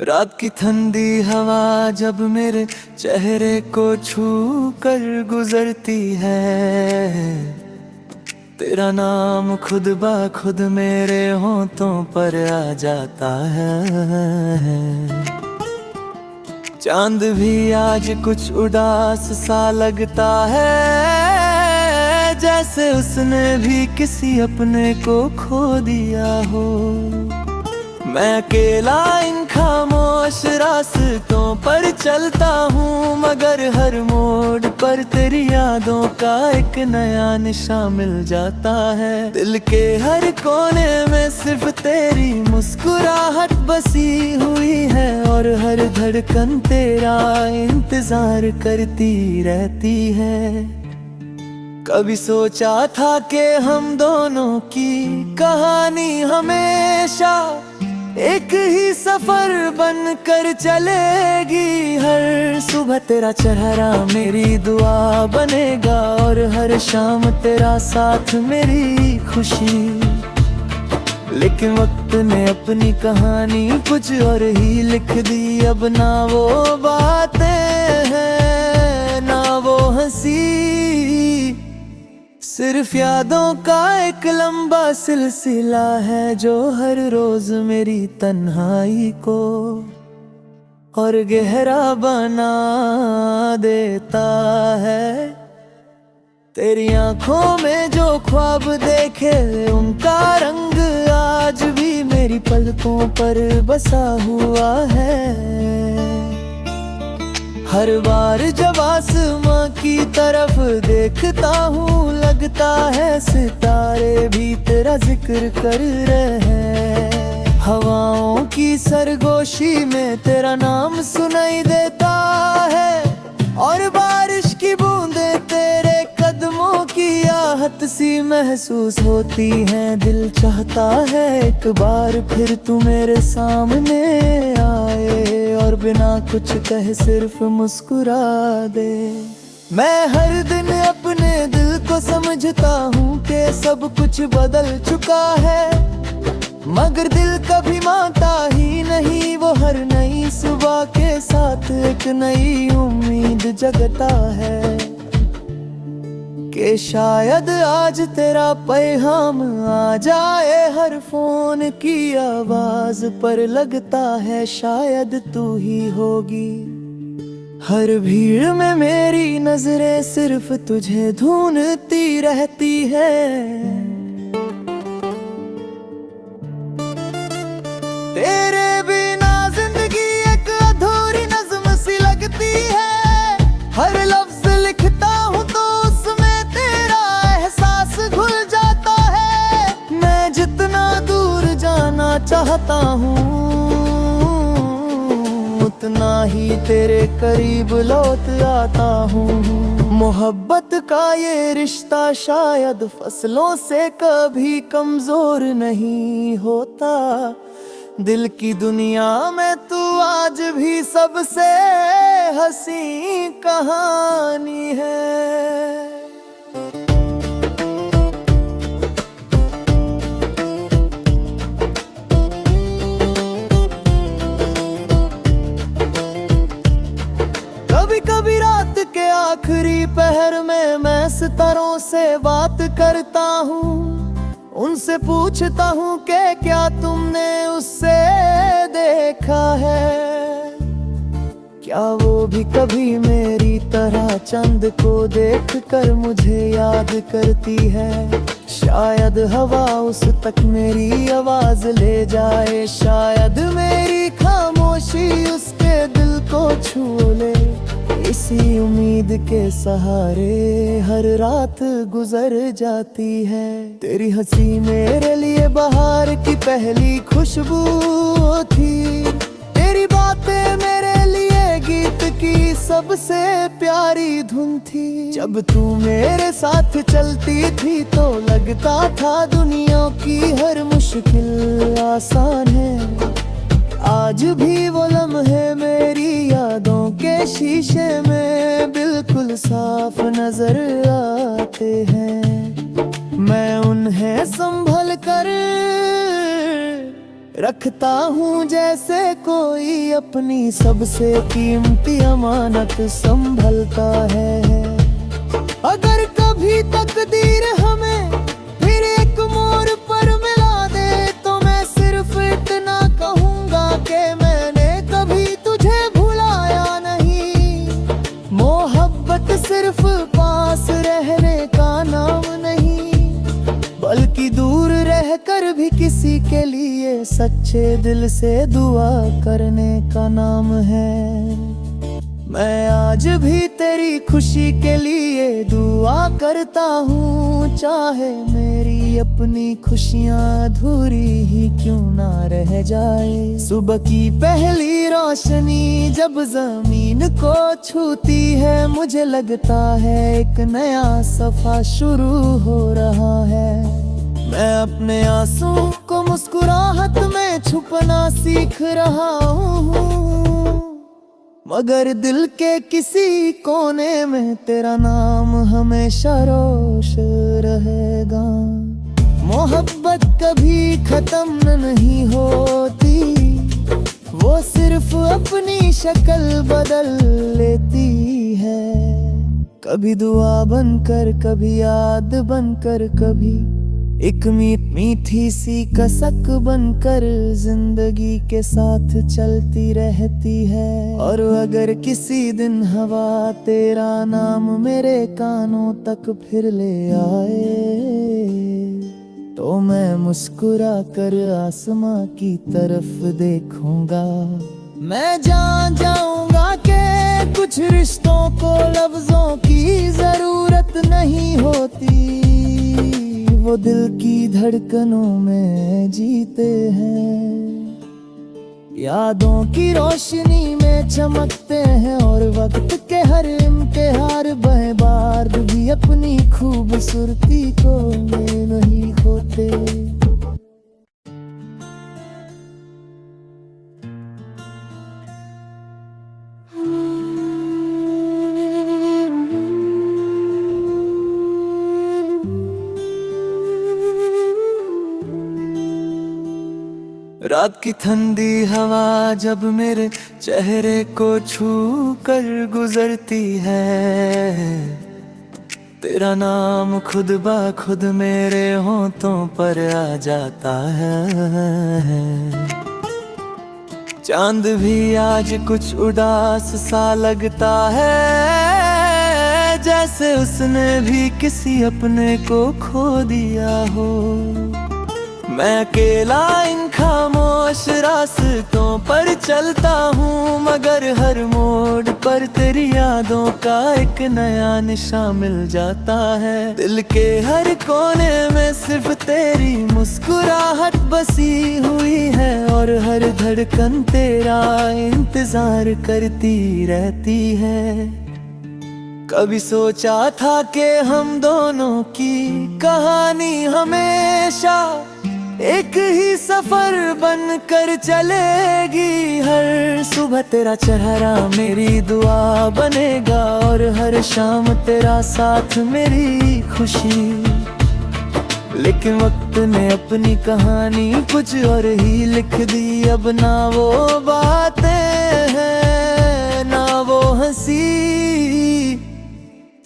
रात की ठंडी हवा जब मेरे चेहरे को छू कर गुजरती है, तेरा नाम खुद ब खुद मेरे होंठों पर आ जाता है। चांद भी आज कुछ उदास सा लगता है, जैसे उसने भी किसी अपने को खो दिया हो। मैं अकेला इन खामोश रास्तों पर चलता हूँ, मगर हर मोड़ पर तेरी यादों का एक नया निशान मिल जाता है। दिल के हर कोने में सिर्फ तेरी मुस्कुराहट बसी हुई है, और हर धड़कन तेरा इंतजार करती रहती है। कभी सोचा था कि हम दोनों की कहानी हमेशा एक ही सफर बन कर चलेगी। हर सुबह तेरा चेहरा मेरी दुआ बनेगा, और हर शाम तेरा साथ मेरी खुशी। लेकिन वक्त ने अपनी कहानी कुछ और ही लिख दी, अब ना वो बातें हैं ना वो हंसी, सिर्फ यादों का एक लंबा सिलसिला है, जो हर रोज मेरी तन्हाई को और गहरा बना देता है। तेरी आंखों में जो ख्वाब देखे उनका रंग आज भी मेरी पलकों पर बसा हुआ है। हर बार जब आसमां की तरफ देखता हूँ, लगता है सितारे भी तेरा जिक्र कर रहे हैं। हवाओं की सरगोशी में तेरा नाम सुनाई देता है, और बारिश की बूंदें तेरे कदमों की आहट सी महसूस होती हैं। दिल चाहता है एक बार फिर तू मेरे सामने आए, और बिना कुछ कहे सिर्फ मुस्कुरा दे। मैं हर दिन अपने दिल को समझता हूँ कि सब कुछ बदल चुका है, मगर दिल कभी मानता ही नहीं। वो हर नई सुबह के साथ एक नई उम्मीद जगता है कि शायद आज तेरा पैगाम आ जाए। हर फोन की आवाज पर लगता है शायद तू ही होगी। हर भीड़ में मेरी नजरें सिर्फ तुझे ढूंढती रहती है। तेरे बिना जिंदगी एक अधूरी नज़्म सी लगती है। हर लफ्ज लिखता हूँ तो उसमें तेरा एहसास घुल जाता है। मैं जितना दूर जाना चाहता हूँ, उतना ही तेरे करीब लौट आता हूँ। मोहब्बत का ये रिश्ता शायद फसलों से कभी कमजोर नहीं होता। दिल की दुनिया में तू आज भी सबसे हंसी कहानी है। कभी कभी रात के आखिरी पहर में मैं सितारों से बात करता हूँ। उनसे पूछता हूँ कि क्या तुमने उससे देखा है। क्या वो भी कभी मेरी तरह चंद को देखकर मुझे याद करती है। शायद हवा उस तक मेरी आवाज ले जाए, शायद मेरी खामोशी उसके दिल को छू ले। इसी उम्मीद के सहारे हर रात गुजर जाती है। तेरी हंसी मेरे लिए बहार की पहली खुशबू थी। तेरी बातें मेरे लिए गीत की सबसे प्यारी धुन थी। जब तू मेरे साथ चलती थी तो लगता था दुनिया की हर मुश्किल आसान है। आज भी वो लम्हे मेरी यादों के शीशे में बिल्कुल साफ नजर आते हैं। मैं उन्हें संभल कर रखता हूँ जैसे कोई अपनी सबसे कीमती अमानत संभलता है। अगर कभी तकदीर हमें फिर एक मोड़ पर मिला दे तो मैं सिर्फ इतना कहूँगा कि मैंने कभी तुझे भुलाया नहीं। मोहब्बत सिर्फ पास रहने का नाम नहीं, बल्कि दूर रहकर भी किसी के लिए सच्चे दिल से दुआ करने का नाम है। मैं आज भी तेरी खुशी के लिए दुआ करता हूँ, चाहे मेरी अपनी खुशियाँ अधूरी ही क्यों ना रह जाए। सुबह की पहली रोशनी जब जमीन को छूती है, मुझे लगता है एक नया सफा शुरू हो रहा है। मैं अपने आंसुओं को मुस्कुराहट में छुपना सीख रहा हूँ, मगर दिल के किसी कोने में तेरा नाम हमेशा रोशन रहेगा। मोहब्बत कभी खत्म नहीं होती, वो सिर्फ अपनी शक्ल बदल लेती है। कभी दुआ बनकर, कभी याद बनकर, कभी एक मीठी सी कसक बनकर जिंदगी के साथ चलती रहती है। और अगर किसी दिन हवा तेरा नाम मेरे कानों तक फिर ले आए, तो मैं मुस्कुरा कर आसमां की तरफ देखूंगा। मैं जान जाऊंगा कि कुछ रिश्तों को लफ्जों की जरूरत नहीं होती, वो दिल की धड़कनों में जीते हैं। यादों की रोशनी में चमकते हैं और वक्त के हर इम्तिहान बर्बाद भी अपनी खूबसूरती को में नहीं होते। रात की ठंडी हवा जब मेरे चेहरे को छू कर गुजरती है, तेरा नाम खुद ब खुद मेरे होंठों पर आ जाता है। चांद भी आज कुछ उदास सा लगता है, जैसे उसने भी किसी अपने को खो दिया हो। मैं अकेला इन खामोश रास्तों पर चलता हूँ, मगर हर मोड़ पर तेरी यादों का एक नया निशान मिल जाता है। दिल के हर कोने में सिर्फ तेरी मुस्कुराहट बसी हुई है, और हर धड़कन तेरा इंतजार करती रहती है। कभी सोचा था कि हम दोनों की कहानी हमेशा एक ही सफर बन कर चलेगी। हर सुबह तेरा चेहरा मेरी दुआ बनेगा, और हर शाम तेरा साथ मेरी खुशी। लेकिन वक्त ने अपनी कहानी कुछ और ही लिख दी, अब ना वो बातें हैं ना वो हंसी,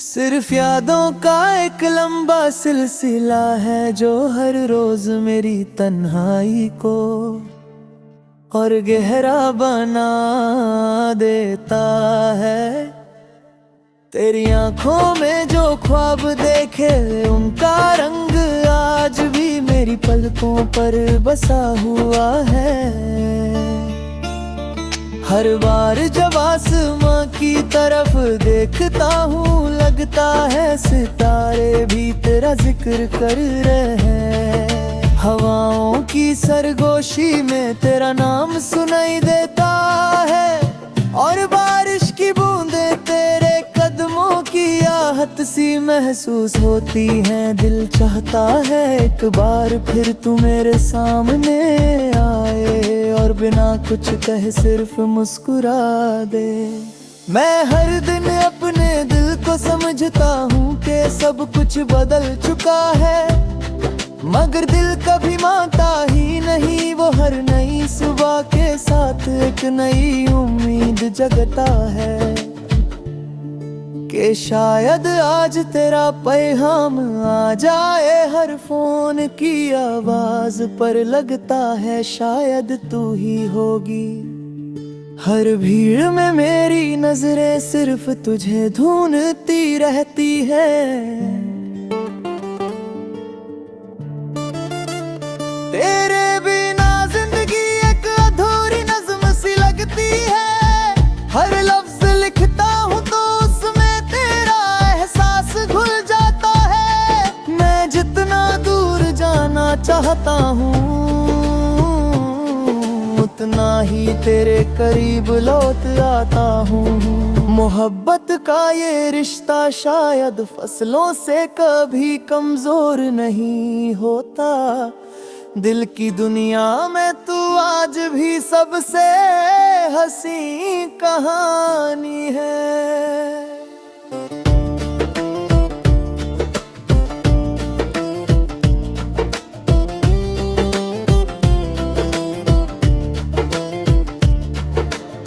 सिर्फ यादों का एक लंबा सिलसिला है जो हर रोज मेरी तन्हाई को और गहरा बना देता है। तेरी आंखों में जो ख्वाब देखे उनका रंग आज भी मेरी पलकों पर बसा हुआ है। हर बार जब आसमां की तरफ देखता हूँ, लगता है सितारे भी तेरा जिक्र कर रहे हैं। हवाओं की सरगोशी में तेरा नाम सुनाई देता है, और बारिश की बूंदें तेरे कदमों की आहट सी महसूस होती हैं। दिल चाहता है एक बार फिर तू मेरे सामने आए, और बिना कुछ कहे सिर्फ मुस्कुरा दे। मैं हर दिन अपने दिल को समझता हूँ कि सब कुछ बदल चुका है, मगर दिल कभी मानता ही नहीं, वो हर नई सुबह के साथ एक नई उम्मीद जगता है कि शायद आज तेरा पैगाम आ जाए। हर फोन की आवाज पर लगता है शायद तू ही होगी। हर भीड़ में मेरी नजरें सिर्फ तुझे ढूंढती रहती है। तेरे बिना जिंदगी एक अधूरी नज़्म सी लगती है। हर लफ्ज लिखता हूँ तो उसमें तेरा एहसास घुल जाता है। मैं जितना दूर जाना चाहता हूँ उतना ही तेरे करीब लौट आता हूँ। मोहब्बत का ये रिश्ता शायद फसलों से कभी कमजोर नहीं होता। दिल की दुनिया में तू आज भी सबसे हंसी कहानी है।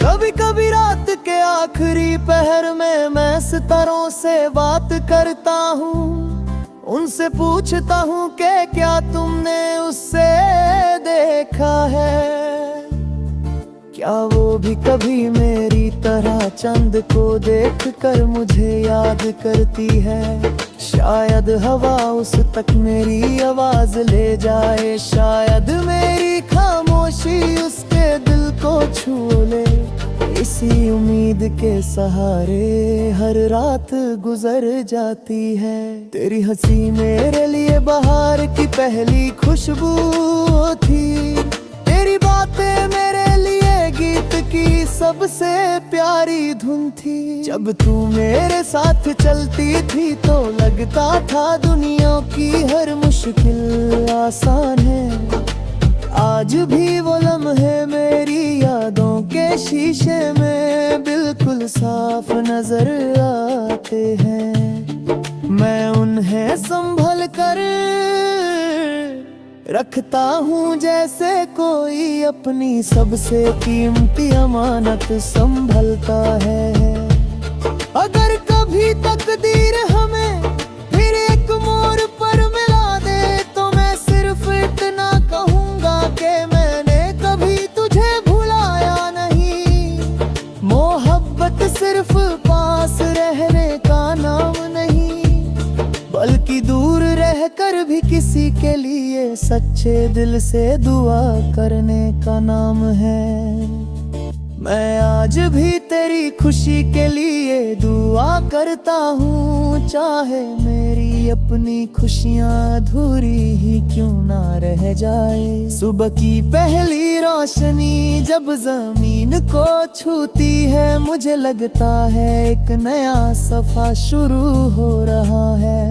कभी कभी रात के आखिरी पहर में मैं सितारों से बात करता हूँ। उनसे पूछता हूँ कि क्या तुमने उससे देखा है। क्या वो भी कभी मेरी तरह चंद को देखकर मुझे याद करती है। शायद हवा उस तक मेरी आवाज ले जाए। शायद मेरी खामोशी उसके दिल को छू ले। इसी उम्मीद के सहारे हर रात गुजर जाती है। तेरी हंसी मेरे लिए बहार की पहली खुशबू थी। तेरी बातें मेरे लिए गीत की सबसे प्यारी धुन थी। जब तू मेरे साथ चलती थी तो लगता था दुनिया की हर मुश्किल आसान है। आज भी वो लम्हे मेरी यादों के शीशे में बिल्कुल साफ नजर आते हैं। मैं उन्हें संभल कर रखता हूँ जैसे कोई अपनी सबसे कीमती अमानत संभलता है। अगर कभी तकदीर हमें फिर एक मोड़ पर मिला दे तो मैं सिर्फ इतना कहूँगा कि मैंने कभी तुझे भुलाया नहीं। मोहब्बत सिर्फ पास रहने का नाम नहीं, बल्कि दूर रहकर भी किसी के लिए सच्चे दिल से दुआ करने का नाम है। मैं आज भी तेरी खुशी के लिए दुआ करता हूँ। चाहे मेरी अपनी खुशियाँ अधूरी ही क्यों ना रह जाए। सुबह की पहली रोशनी जब जमीन को छूती है मुझे लगता है एक नया सफा शुरू हो रहा है।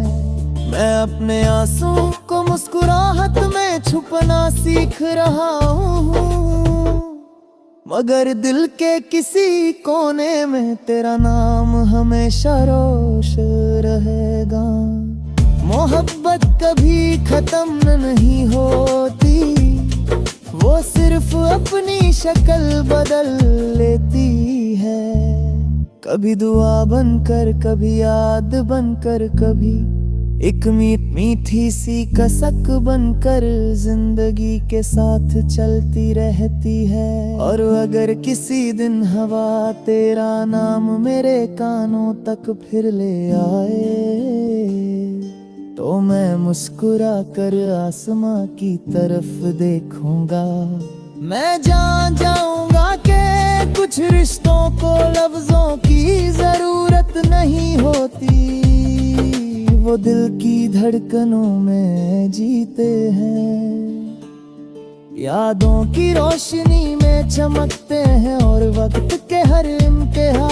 मैं अपने आंसू को मुस्कुराहट में छुपना सीख रहा हूँ, मगर दिल के किसी कोने में तेरा नाम हमेशा रोश रहेगा। मोहब्बत कभी खत्म नहीं होती, वो सिर्फ अपनी शक्ल बदल लेती है। कभी दुआ बनकर, कभी याद बनकर, कभी एक मीठी सी कसक बनकर जिंदगी के साथ चलती रहती है। और अगर किसी दिन हवा तेरा नाम मेरे कानों तक फिर ले आए तो मैं मुस्कुरा कर आसमां की तरफ देखूंगा। मैं जान जाऊंगा कि कुछ रिश्तों को लफ्जों की जरूरत नहीं होती, वो दिल की धड़कनों में जीते हैं। यादों की रोशनी में चमकते हैं और वक्त के हर इम्तिहान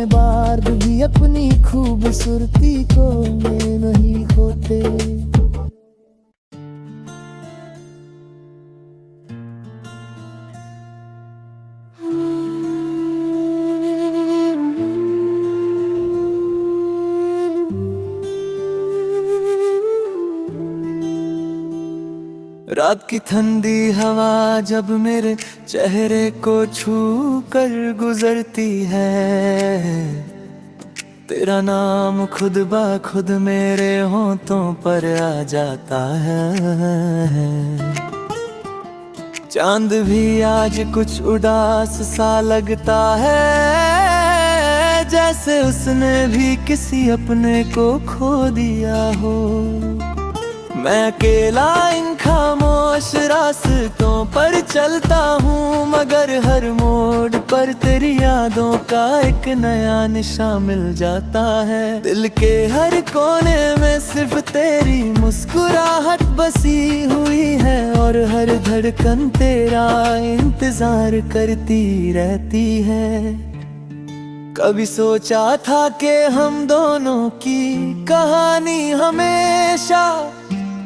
बार भी अपनी खूबसूरती को में नहीं खोते। रात की ठंडी हवा जब मेरे चेहरे को छू कर गुजरती है, तेरा नाम खुद ब खुद मेरे होंठों पर आ जाता है। चांद भी आज कुछ उदास सा लगता है, जैसे उसने भी किसी अपने को खो दिया हो। मैं अकेला इन खामोश रास्तों पर चलता हूँ, मगर हर मोड़ पर तेरी यादों का एक नया निशान मिल जाता है। दिल के हर कोने में सिर्फ तेरी मुस्कुराहट बसी हुई है, और हर धड़कन तेरा इंतजार करती रहती है। कभी सोचा था कि हम दोनों की कहानी हमेशा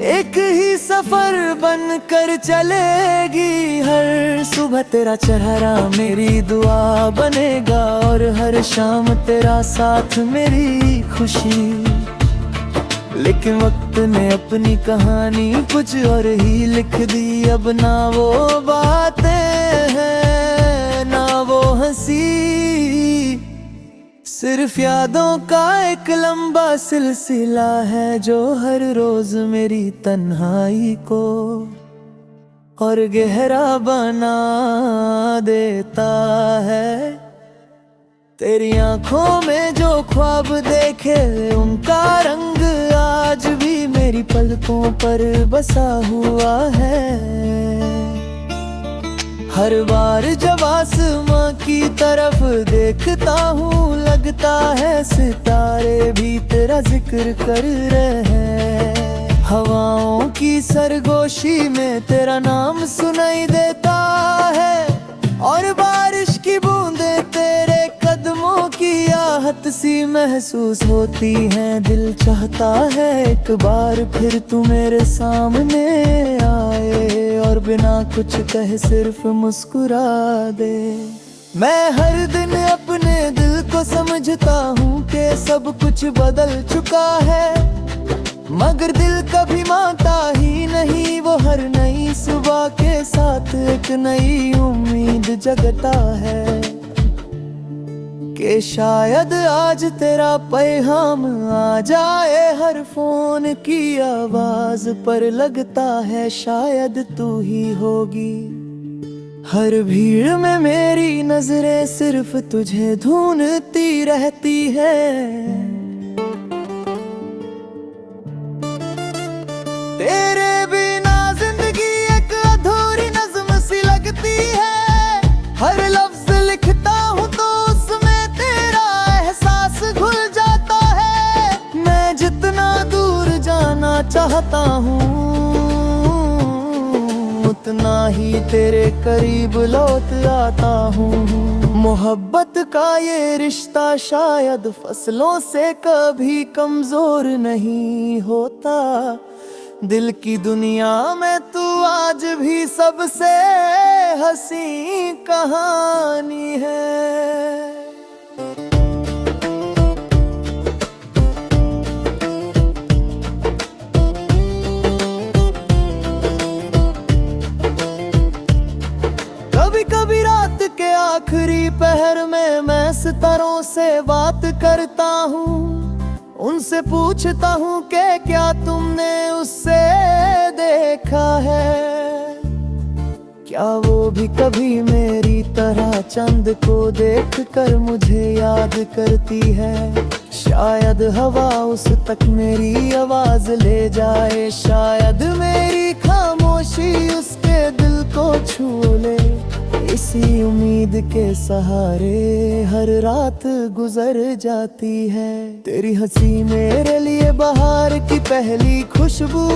एक ही सफर बन कर चलेगी। हर सुबह तेरा चेहरा मेरी दुआ बनेगा, और हर शाम तेरा साथ मेरी खुशी। लेकिन वक्त ने अपनी कहानी कुछ और ही लिख दी, अब ना वो बातें हैं ना वो हंसी, सिर्फ यादों का एक लंबा सिलसिला है, जो हर रोज मेरी तन्हाई को और गहरा बना देता है। तेरी आंखों में जो ख्वाब देखे उनका रंग आज भी मेरी पलकों पर बसा हुआ है। हर बार जब आसमां की तरफ देखता हूँ, लगता है सितारे भी तेरा जिक्र कर रहे हैं। हवाओं की सरगोशी में तेरा नाम सुनाई देता है, और बारिश की बूंदें तेरे कदमों की आहट सी महसूस होती हैं। दिल चाहता है एक बार फिर तू मेरे सामने आए, और बिना कुछ कहे सिर्फ मुस्कुरा दे। मैं हर दिन अपने दिल को समझता हूँ कि सब कुछ बदल चुका है, मगर दिल कभी मानता ही नहीं। वो हर नई सुबह के साथ एक नई उम्मीद जगता है कि शायद आज तेरा पैगाम आ जाए। हर फोन की आवाज पर लगता है शायद तू ही होगी। हर भीड़ में मेरी नजरें सिर्फ तुझे ढूंढती रहती है। तेरे बिना जिंदगी एक अधूरी नज़्म सी लगती है। हर लफ्ज लिखता हूँ तो उसमें तेरा एहसास घुल जाता है। मैं जितना दूर जाना चाहता हूँ, उतना ही तेरे करीब लौट आता हूँ। मोहब्बत का ये रिश्ता शायद फसलों से कभी कमजोर नहीं होता। दिल की दुनिया में तू आज भी सबसे हंसी कहानी है। कभी कभी रात के आखिरी पहर में मैं सितारों से बात करता हूँ। उनसे पूछता हूँ कि क्या तुमने उससे देखा है। क्या वो भी कभी मेरी तरह चंद को देखकर मुझे याद करती है। शायद हवा उस तक मेरी आवाज ले जाए, शायद मेरी खामोशी उसके दिल को छू ले। इसी उम्मीद के सहारे हर रात गुजर जाती है। तेरी हंसी मेरे लिए बहार की पहली खुशबू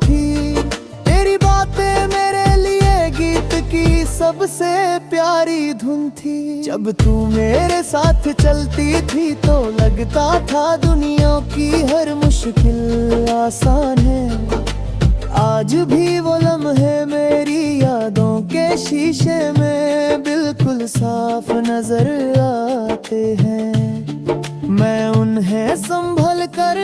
थी। तेरी बातें मेरे लिए गीत की सबसे प्यारी धुन थी। जब तू मेरे साथ चलती थी तो लगता था दुनिया की हर मुश्किल आसान है। आज भी वो लम्हे मेरी यादों के शीशे में बिल्कुल साफ नजर आते हैं। मैं उन्हें संभल कर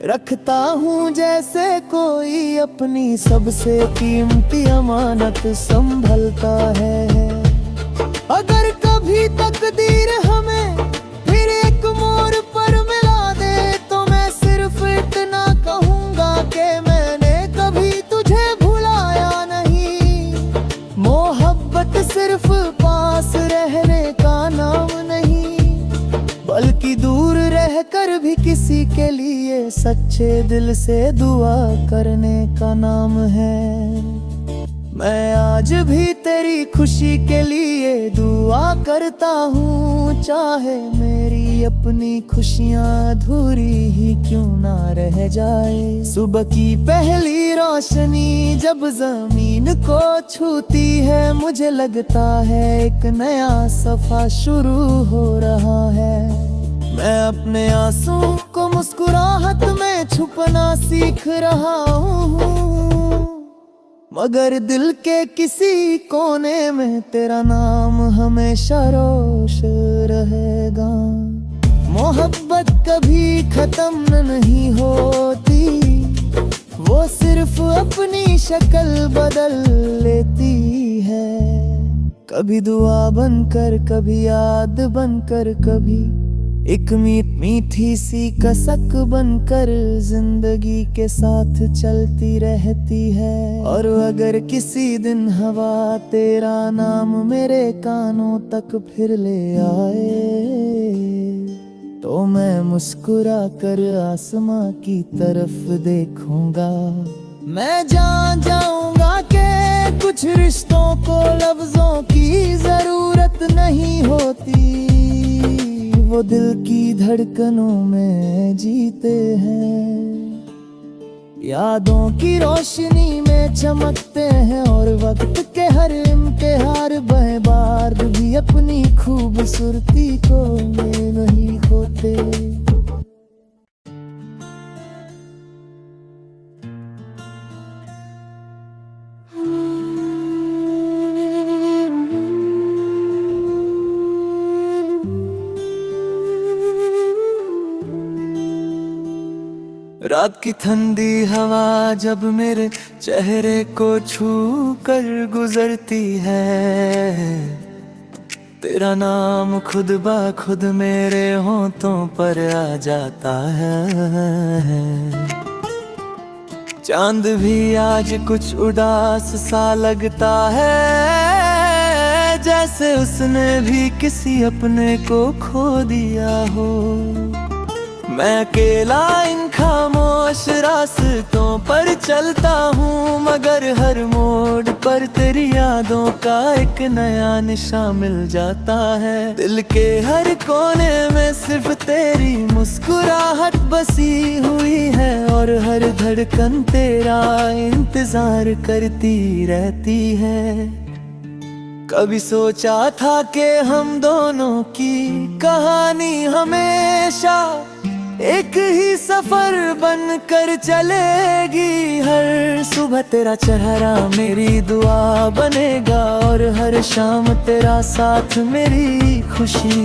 रखता हूँ जैसे कोई अपनी सबसे कीमती अमानत संभलता है। अगर कभी तकदीर हमें फिर एक मोड़ पर मिला दे तो मैं सिर्फ इतना कहूँगा कि मैंने कभी तुझे भुलाया नहीं। मोहब्बत सिर्फ पास रहने का नाम नहीं, बल्कि दूर रहकर भी किसी के लिए सच्चे दिल से दुआ करने का नाम है। मैं आज भी तेरी खुशी के लिए दुआ करता हूँ, चाहे मेरी अपनी खुशियाँ अधूरी ही क्यों ना रह जाए। सुबह की पहली रोशनी जब जमीन को छूती है, मुझे लगता है एक नया सफा शुरू हो रहा है। मैं अपने आंसुओं को मुस्कुराहट में छुपना सीख रहा हूँ, मगर दिल के किसी कोने में तेरा नाम हमेशा रोश रहेगा। मोहब्बत कभी खत्म नहीं होती, वो सिर्फ अपनी शक्ल बदल लेती है। कभी दुआ बनकर, कभी याद बनकर, कभी एक मीठी सी कसक बनकर जिंदगी के साथ चलती रहती है। और अगर किसी दिन हवा तेरा नाम मेरे कानों तक फिर ले आए, तो मैं मुस्कुरा कर आसमां की तरफ देखूंगा। मैं जान जाऊंगा कि कुछ रिश्तों को लफ्जों की जरूरत नहीं होती, वो दिल की धड़कनों में जीते हैं। यादों की रोशनी में चमकते हैं और वक्त के हर इम्तिहान बर्बाद भी अपनी खूबसूरती को में नहीं होते। रात की ठंडी हवा जब मेरे चेहरे को छू कर गुजरती है, तेरा नाम खुद ब खुद मेरे होंठों पर आ जाता है। चांद भी आज कुछ उदास सा लगता है, जैसे उसने भी किसी अपने को खो दिया हो। मैं अकेला इन खामोश रास्तों पर चलता हूँ, मगर हर मोड़ पर तेरी यादों का एक नया निशान मिल जाता है। दिल के हर कोने में सिर्फ तेरी मुस्कुराहट बसी हुई है, और हर धड़कन तेरा इंतजार करती रहती है। कभी सोचा था कि हम दोनों की कहानी हमेशा एक ही सफर बन कर चलेगी। हर सुबह तेरा चेहरा मेरी दुआ बनेगा, और हर शाम तेरा साथ मेरी खुशी।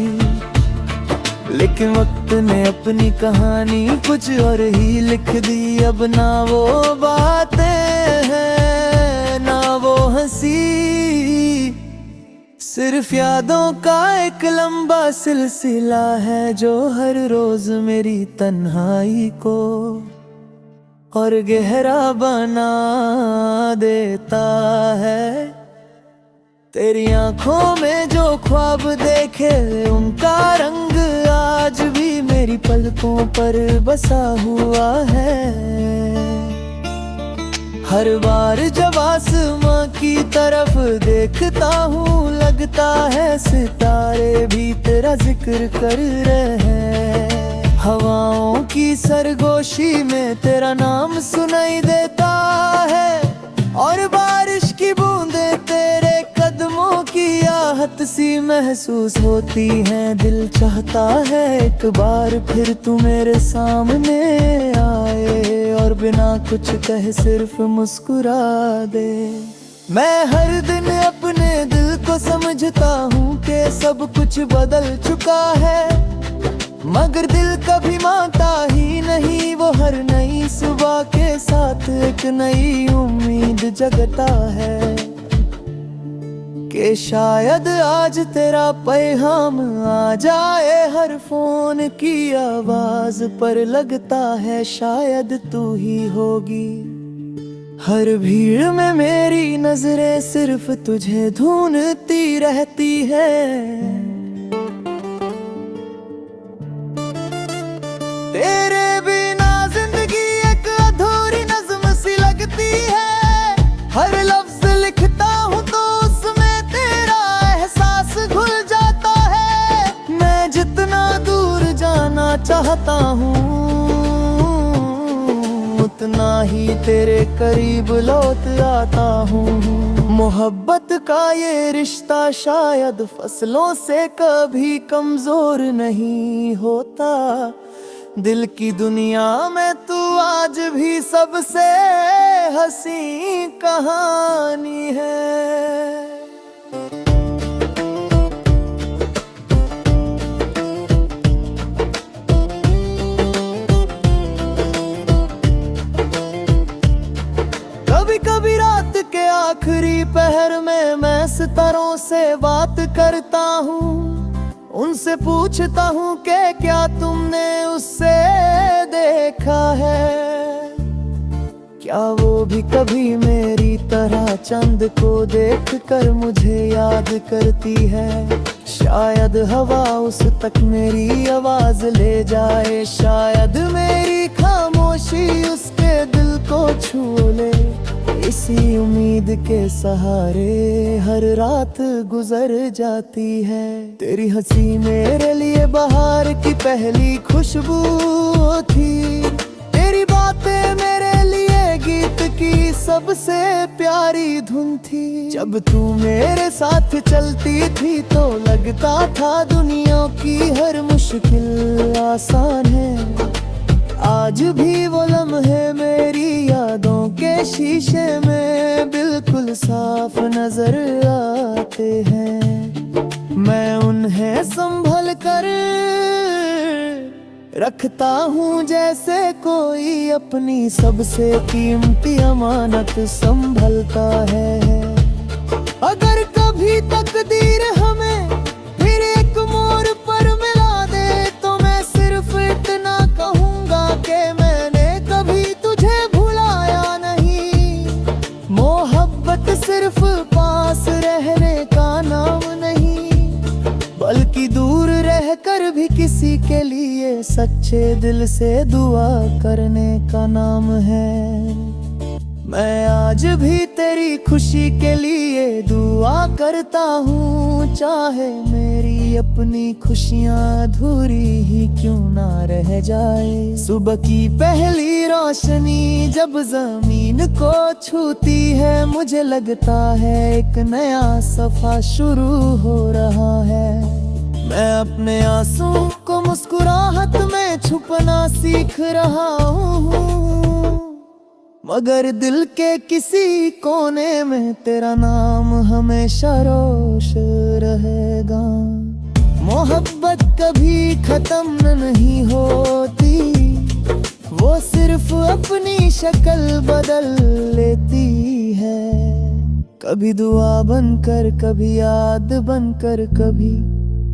लेकिन वक्त ने अपनी कहानी कुछ और ही लिख दी, अब ना वो बातें हैं ना वो हंसी, सिर्फ यादों का एक लंबा सिलसिला है जो हर रोज मेरी तन्हाई को और गहरा बना देता है। तेरी आंखों में जो ख्वाब देखे उनका रंग आज भी मेरी पलकों पर बसा हुआ है। हर बार जब आसमां की तरफ देखता हूँ, लगता है सितारे भी तेरा जिक्र कर रहे हैं। हवाओं की सरगोशी में तेरा नाम सुनाई देता है, और बारिश की बूंदें तेरे कदमों की आहट सी महसूस होती हैं। दिल चाहता है एक बार फिर तू मेरे सामने आए, और बिना कुछ कहे सिर्फ मुस्कुरा दे। मैं हर दिन अपने दिल को समझता हूँ कि सब कुछ बदल चुका है, मगर दिल कभी मानता ही नहीं, वो हर नई सुबह के साथ एक नई उम्मीद जगता है कि शायद आज तेरा पैगाम आ जाए। हर फोन की आवाज पर लगता है शायद तू ही होगी। हर भीड़ में मेरी नजरें सिर्फ तुझे ढूंढती रहती है। तेरे बिना जिंदगी एक अधूरी नज़्म सी लगती है। हर लफ्ज लिखता हूँ तो उसमें तेरा एहसास घुल जाता है। मैं जितना दूर जाना चाहता हूँ उतना ही तेरे करीब लौट आता हूँ। मोहब्बत का ये रिश्ता शायद फसलों से कभी कमजोर नहीं होता। दिल की दुनिया में तू आज भी सबसे हंसी कहानी है। कभी कभी रात के आखिरी पहर में मैं सितारों से बात करता हूँ। उनसे पूछता हूँ कि क्या तुमने उससे देखा है। क्या वो भी कभी मेरी तरह चंद को देखकर मुझे याद करती है। शायद हवा उस तक मेरी आवाज ले जाए। शायद मेरी खामोशी उसके दिल को छू ले। इसी उम्मीद के सहारे हर रात गुजर जाती है। तेरी हंसी मेरे लिए बहार की पहली खुशबू थी। तेरी बातें मेरे लिए गीत की सबसे प्यारी धुन थी। जब तू मेरे साथ चलती थी तो लगता था दुनिया की हर मुश्किल आसान है। आज भी वो लम्हे मेरी यादों के शीशे में बिल्कुल साफ नजर आते हैं। मैं उन्हें संभल कर रखता हूँ जैसे कोई अपनी सबसे कीमती अमानत संभलता है। अगर कभी तकदीर हमें फिर एक मोड़ पर मिला दे तो मैं सिर्फ इतना कहूँगा कि मैंने कभी तुझे भुलाया नहीं। मोहब्बत सिर्फ पास रहने का नाम नहीं, बल्कि दूर रहकर भी किसी के लिए सच्चे दिल से दुआ करने का नाम है। मैं आज भी तेरी खुशी के लिए दुआ करता हूँ। चाहे मेरी अपनी खुशियाँ अधूरी ही क्यों ना रह जाए। सुबह की पहली रोशनी जब जमीन को छूती है मुझे लगता है एक नया सफा शुरू हो रहा है। मैं अपने आंसुओं को मुस्कुराहट में छुपना सीख रहा हूँ, मगर दिल के किसी कोने में तेरा नाम हमेशा रोश रहेगा। मोहब्बत कभी खत्म नहीं होती, वो सिर्फ अपनी शक्ल बदल लेती है। कभी दुआ बनकर, कभी याद बनकर, कभी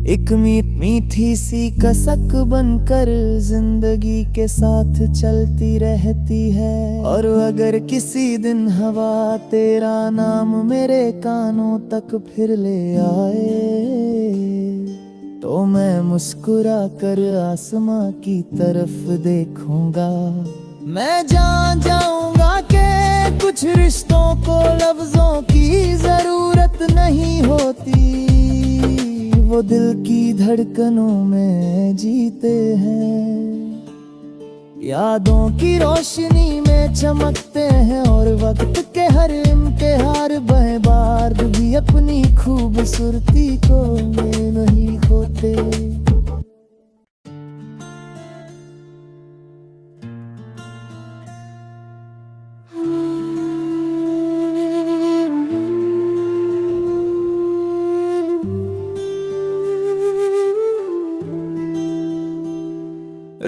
एक मीठी सी कसक बनकर जिंदगी के साथ चलती रहती है। और अगर किसी दिन हवा तेरा नाम मेरे कानों तक फिर ले आए तो मैं मुस्कुरा कर आसमां की तरफ देखूंगा। मैं जान जाऊंगा कि कुछ रिश्तों को लफ्जों की जरूरत नहीं होती, वो दिल की धड़कनों में जीते हैं। यादों की रोशनी में चमकते हैं और वक्त के हर इम्तिहान बर्बाद भी अपनी खूबसूरती को में नहीं खोते।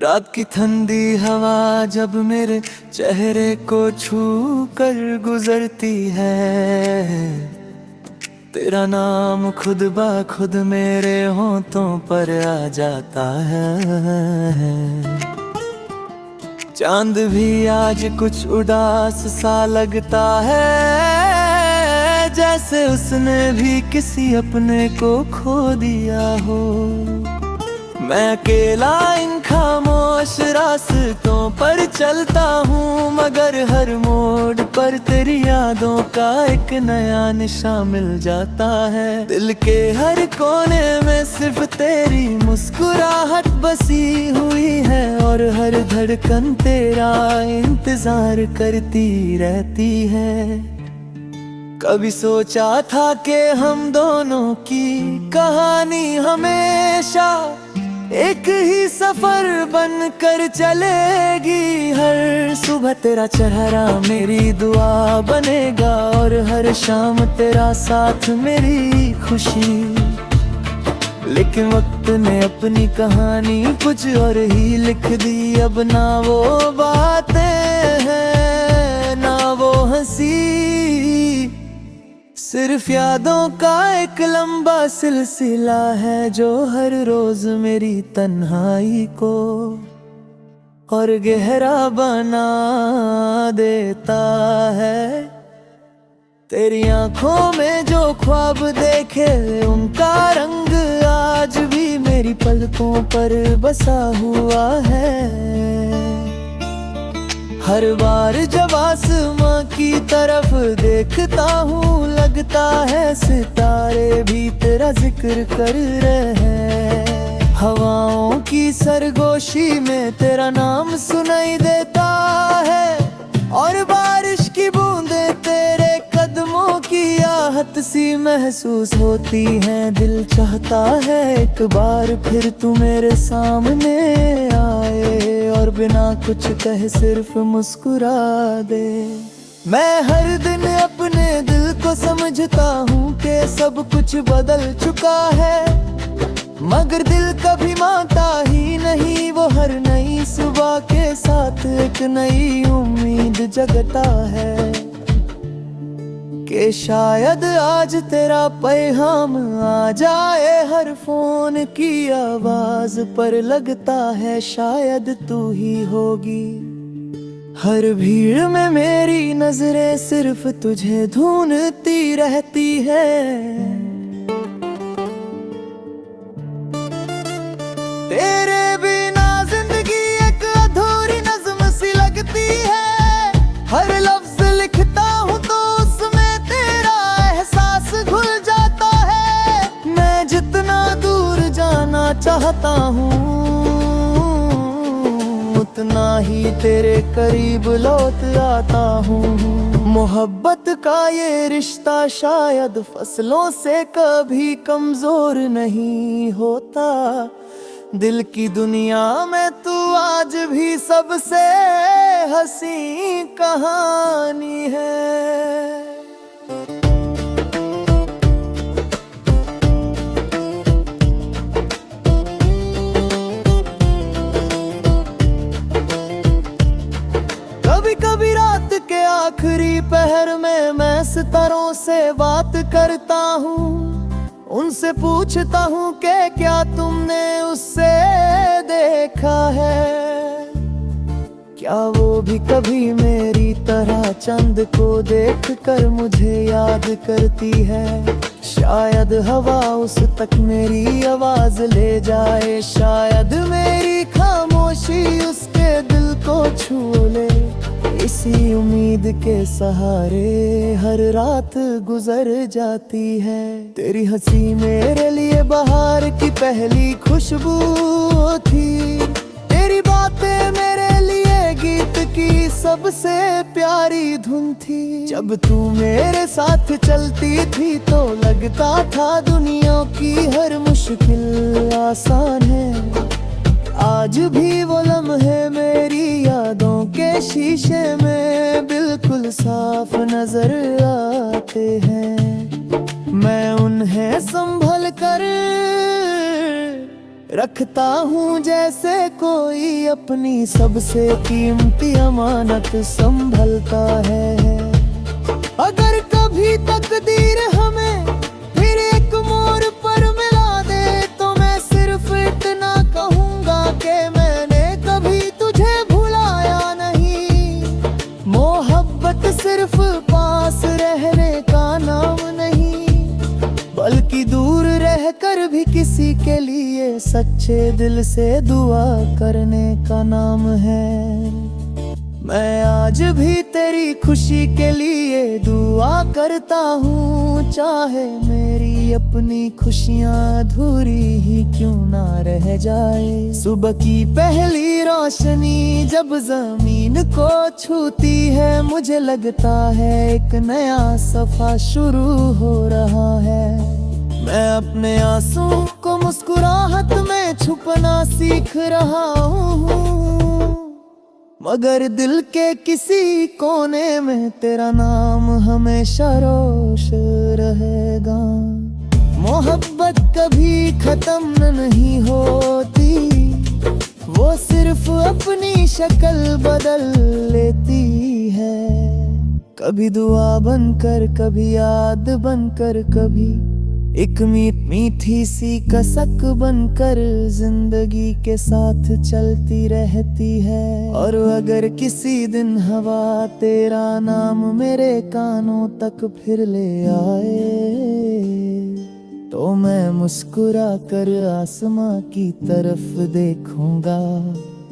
रात की ठंडी हवा जब मेरे चेहरे को छू कर गुजरती है, तेरा नाम खुद ब खुद मेरे होंठों पर आ जाता है। चांद भी आज कुछ उदास सा लगता है, जैसे उसने भी किसी अपने को खो दिया हो। मैं अकेला इन खामोश रास्तों पर चलता हूँ, मगर हर मोड़ पर तेरी यादों का एक नया निशान मिल जाता है। दिल के हर कोने में सिर्फ तेरी मुस्कुराहट बसी हुई है, और हर धड़कन तेरा इंतजार करती रहती है। कभी सोचा था कि हम दोनों की कहानी हमेशा एक ही सफर बनकर चलेगी। हर सुबह तेरा चेहरा मेरी दुआ बनेगा, और हर शाम तेरा साथ मेरी खुशी। लेकिन वक्त ने अपनी कहानी कुछ और ही लिख दी। अब ना वो बातें हैं ना वो हंसी, सिर्फ यादों का एक लंबा सिलसिला है, जो हर रोज मेरी तन्हाई को और गहरा बना देता है। तेरी आंखों में जो ख्वाब देखे उनका रंग आज भी मेरी पलकों पर बसा हुआ है। हर बार जब आसमां की तरफ देखता हूँ, लगता है सितारे भी तेरा जिक्र कर रहे हैं। हवाओं की सरगोशी में तेरा नाम सुनाई देता है, और बारिश की बूंदें तेरे कदमों की आहट सी महसूस होती हैं। दिल चाहता है एक बार फिर तू मेरे सामने आए, और बिना कुछ कहे सिर्फ मुस्कुरा दे। मैं हर दिन अपने दिल को समझता हूँ कि सब कुछ बदल चुका है, मगर दिल कभी मानता ही नहीं। वो हर नई सुबह के साथ एक नई उम्मीद जगता है, कि शायद आज तेरा पैगाम आ जाए। हर फोन की आवाज पर लगता है शायद तू ही होगी। हर भीड़ में मेरी नजरें सिर्फ तुझे ढूंढती रहती है। तेरे बिना जिंदगी एक अधूरी नज़्म सी लगती है। हर लफ्ज लिखता हूँ तो उसमें तेरा एहसास घुल जाता है। मैं जितना दूर जाना चाहता हूँ, उतना ही तेरे करीब लौट आता हूँ। मोहब्बत का ये रिश्ता शायद फसलों से कभी कमजोर नहीं होता। दिल की दुनिया में तू आज भी सबसे हंसी कहानी है। कभी कभी रात के आखिरी पहर में मैं सितारों से बात करता हूँ। उनसे पूछता हूँ कि क्या तुमने उससे देखा है। क्या वो भी कभी मेरी तरह चंद को देखकर मुझे याद करती है। शायद हवा उस तक मेरी आवाज ले जाए, शायद मेरी खामोशी उसके दिल को छू ले। इसी उम्मीद के सहारे हर रात गुजर जाती है। तेरी हंसी मेरे लिए बहार की पहली खुशबू थी। तेरी बातें मेरे लिए गीत की सबसे प्यारी धुन थी। जब तू मेरे साथ चलती थी तो लगता था दुनिया की हर मुश्किल आसान है। आज भी वो लम्हे मेरी यादों के शीशे में बिल्कुल साफ नजर आते हैं। मैं उन्हें संभल कर रखता हूँ जैसे कोई अपनी सबसे कीमती अमानत संभलता है। अगर कभी तकदीर हमें फिर एक मोड़ पर मिला दे तो मैं सिर्फ इतना कहूँगा कि मैंने कभी तुझे भुलाया नहीं। मोहब्बत सिर्फ पास रहने का नाम नहीं, बल्कि दूर रहकर भी किसी के लिए सच्चे दिल से दुआ करने का नाम है। मैं आज भी तेरी खुशी के लिए दुआ करता हूँ, चाहे मेरी अपनी खुशियाँ अधूरी ही क्यों ना रह जाए। सुबह की पहली रोशनी जब जमीन को छूती है, मुझे लगता है एक नया सफा शुरू हो रहा है। मैं अपने आंसुओं को मुस्कुराहट में छुपना सीख रहा हूँ, मगर दिल के किसी कोने में तेरा नाम हमेशा रोश रहेगा। मोहब्बत कभी खत्म नहीं होती, वो सिर्फ अपनी शक्ल बदल लेती है। कभी दुआ बनकर, कभी याद बनकर, कभी एक मीठी सी कसक बनकर जिंदगी के साथ चलती रहती है। और अगर किसी दिन हवा तेरा नाम मेरे कानों तक फिर ले आए, तो मैं मुस्कुरा कर आसमां की तरफ देखूंगा।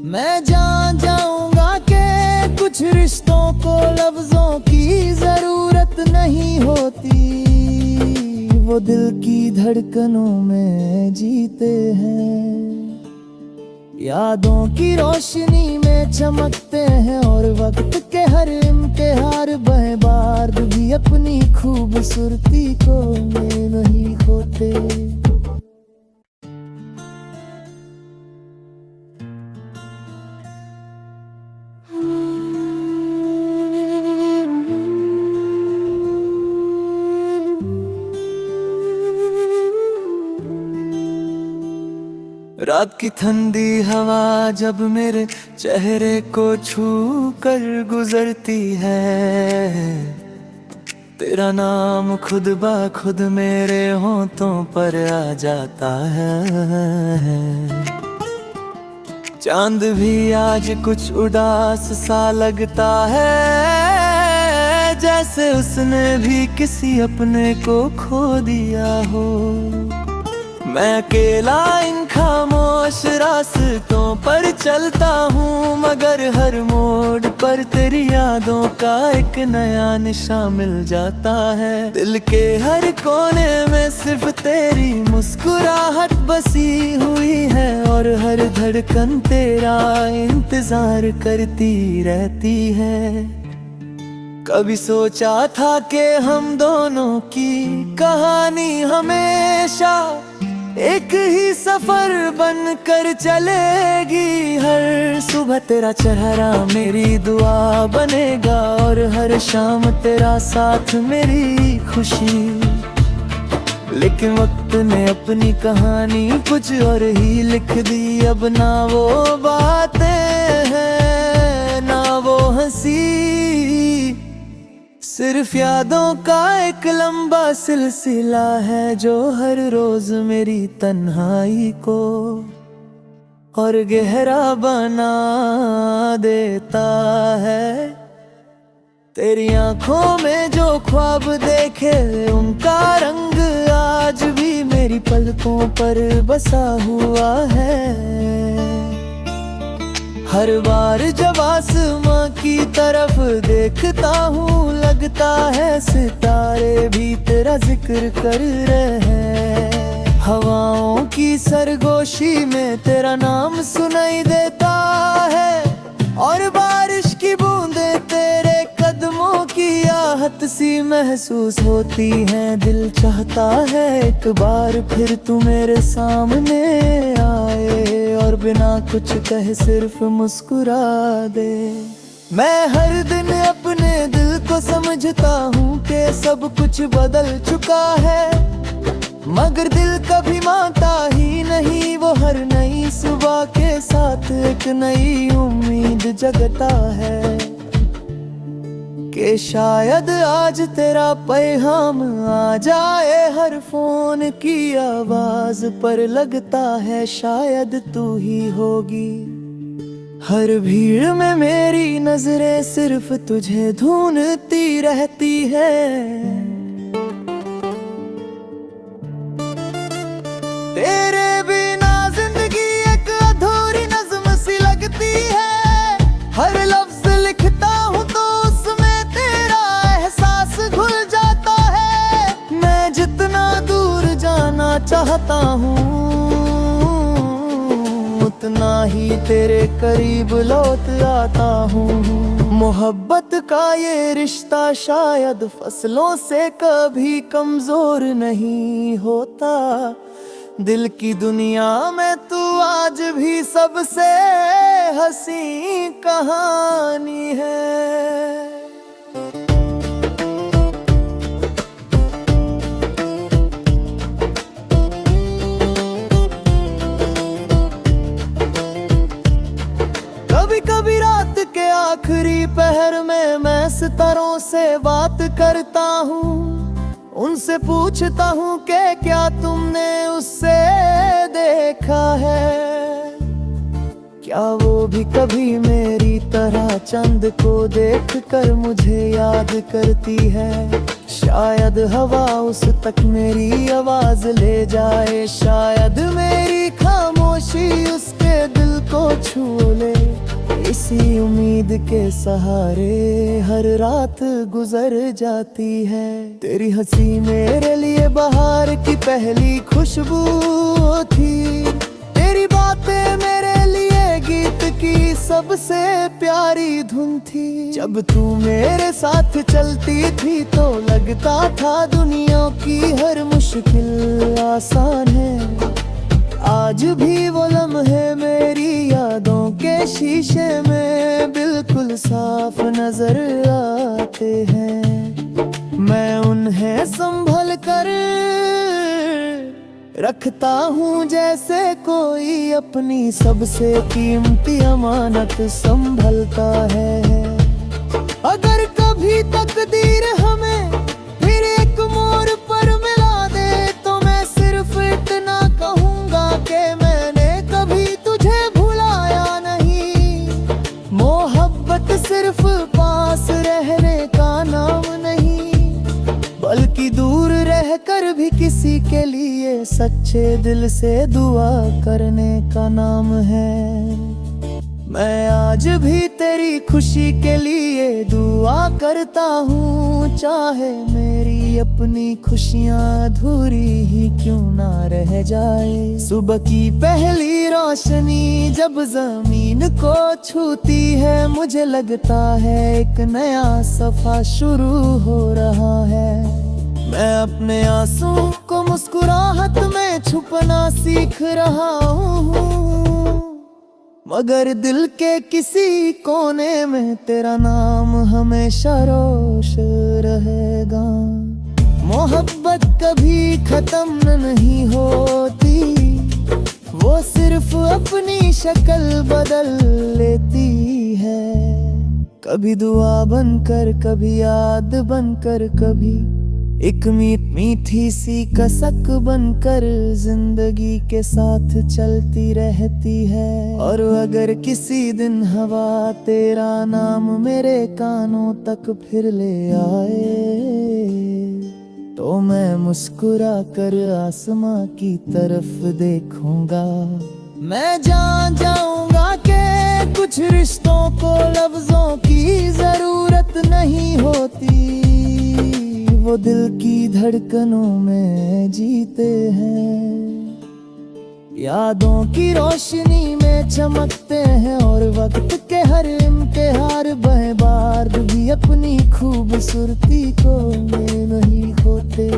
मैं जान जाऊंगा कि कुछ रिश्तों को लफ्जों की जरूरत नहीं होती, वो दिल की धड़कनों में जीते हैं। यादों की रोशनी में चमकते हैं और वक्त के हर इम्तिहान बर्बाद भी अपनी खूबसूरती को में नहीं खोते। रात की ठंडी हवा जब मेरे चेहरे को छू कर गुजरती है, तेरा नाम खुद ब खुद मेरे होंठों पर आ जाता है। चांद भी आज कुछ उदास सा लगता है, जैसे उसने भी किसी अपने को खो दिया हो। मैं अकेला इन खामोश रास्तों पर चलता हूँ, मगर हर मोड़ पर तेरी यादों का एक नया निशान मिल जाता है। दिल के हर कोने में सिर्फ तेरी मुस्कुराहट बसी हुई है, और हर धड़कन तेरा इंतजार करती रहती है। कभी सोचा था कि हम दोनों की कहानी हमेशा एक ही सफर बन कर चलेगी। हर सुबह तेरा चेहरा मेरी दुआ बनेगा, और हर शाम तेरा साथ मेरी खुशी। लेकिन वक्त ने अपनी कहानी कुछ और ही लिख दी, अब ना वो बातें हैं ना वो हंसी, सिर्फ यादों का एक लंबा सिलसिला है जो हर रोज मेरी तन्हाई को और गहरा बना देता है। तेरी आंखों में जो ख्वाब देखे उनका रंग आज भी मेरी पलकों पर बसा हुआ है। हर बार जब आसमां की तरफ देखता हूँ, लगता है सितारे भी तेरा जिक्र कर रहे हैं। हवाओं की सरगोशी में तेरा नाम सुनाई देता है, और बारिश की बूंदें तेरे कदमों की आहट सी महसूस होती हैं। दिल चाहता है एक बार फिर तू मेरे सामने आए, और बिना कुछ कहे सिर्फ मुस्कुरा दे। मैं हर दिन अपने दिल को समझता हूँ कि सब कुछ बदल चुका है, मगर दिल कभी मानता ही नहीं। वो हर नई सुबह के साथ एक नई उम्मीद जगता है कि शायद आज तेरा पैगाम आ जाए। हर फोन की आवाज पर लगता है शायद तू ही होगी। हर भीड़ में मेरी नजरें सिर्फ तुझे ढूंढती रहती है। तेरे बिना जिंदगी एक अधूरी नज़्म सी लगती है। हर लफ्ज लिखता हूँ तो उसमें तेरा एहसास घुल जाता है। मैं जितना दूर जाना चाहता हूँ उतना ही तेरे करीब लौट आता हूँ। मोहब्बत का ये रिश्ता शायद फसलों से कभी कमजोर नहीं होता। दिल की दुनिया में तू आज भी सबसे हंसी कहानी है। कभी कभी रात के आखिरी पहर में मैं सितारों से बात करता हूँ। उनसे पूछता हूँ कि क्या तुमने उससे देखा है। क्या वो भी कभी मेरी तरह चंद को देखकर मुझे याद करती है। शायद हवा उस तक मेरी आवाज ले जाए। शायद मेरी खामोशी उसके दिल को छू ले। इसी उम्मीद के सहारे हर रात गुजर जाती है। तेरी हंसी मेरे लिए बहार की पहली खुशबू थी। तेरी बातें मेरे लिए गीत की सबसे प्यारी धुन थी। जब तू मेरे साथ चलती थी तो लगता था दुनिया की हर मुश्किल आसान है। आज भी वो लम्हे मेरी यादों के शीशे में बिल्कुल साफ नजर आते हैं। मैं उन्हें संभल कर रखता हूँ जैसे कोई अपनी सबसे कीमती अमानत संभलता है। अगर कभी तकदीर हमें फिर एक मोड़ पर मिला दे तो मैं सिर्फ इतना कहूँगा कि मैंने कभी तुझे भुलाया नहीं। मोहब्बत सिर्फ पास रहने का नाम नहीं बल्कि दूर रहकर भी किसी के लिए सच्चे दिल से दुआ करने का नाम है। मैं आज भी तेरी खुशी के लिए दुआ करता हूँ। चाहे मेरी अपनी खुशियाँ अधूरी ही क्यों ना रह जाए। सुबह की पहली रोशनी जब जमीन को छूती है मुझे लगता है एक नया सफा शुरू हो रहा है। मैं अपने आंसू को मुस्कुराहट में छुपना सीख रहा हूँ। मगर दिल के किसी कोने में तेरा नाम हमेशा रोश रहेगा। मोहब्बत कभी खत्म नहीं होती। वो सिर्फ अपनी शक्ल बदल लेती है। कभी दुआ बनकर कभी याद बनकर कभी एक मीठी सी कसक बनकर जिंदगी के साथ चलती रहती है। और अगर किसी दिन हवा तेरा नाम मेरे कानों तक फिर ले आए तो मैं मुस्कुरा कर आसमां की तरफ देखूंगा। मैं जान जाऊंगा कि कुछ रिश्तों को लफ्जों की जरूरत नहीं होती। वो दिल की धड़कनों में जीते हैं। यादों की रोशनी में चमकते हैं और वक्त के हर इम्तिहान बार भी अपनी खूबसूरती को में नहीं खोते।